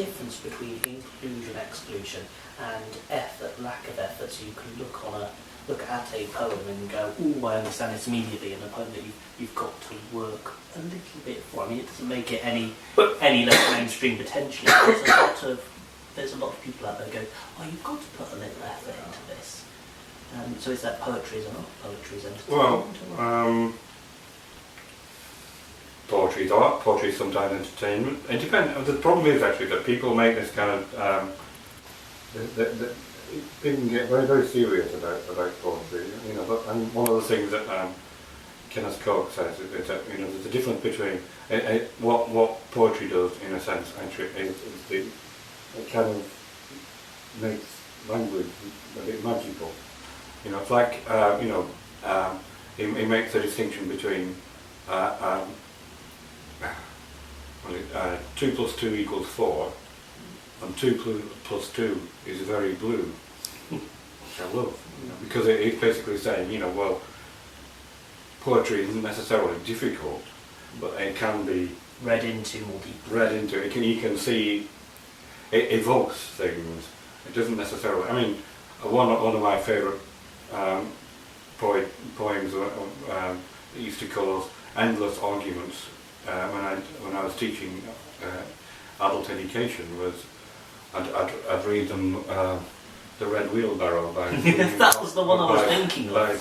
difference between inclusion, exclusion, and effort, lack of effort. So you can look at a poem and go, "Oh, I understand this immediately," and a poem that you've got to work a little bit for. I mean, it doesn't make it any less mainstream potentially. There's a lot of people out there going, "Oh, you've got to put a little effort into this." So is that poetry is art? Poetry is entertainment? Well, poetry is art. Poetry is sometimes entertainment. It depends. The problem is actually that people make this kind of they can get very, very serious about poetry. And one of the things that Kenneth Koch says is that there's a difference between what poetry does, in a sense, actually, is it kind of makes language a bit magical. It's like he makes a distinction between 2 plus 2 equals 4, and 2 plus 2 is very blue, which I love, because it's basically saying, well, poetry isn't necessarily difficult, but it can be read into more deeply. Read into it. You can see it evokes things. It doesn't necessarily. I mean, one of my favourite poems used to cause endless arguments when I was teaching adult education was I'd read them The Red Wheelbarrow by that was the one I was thinking of. By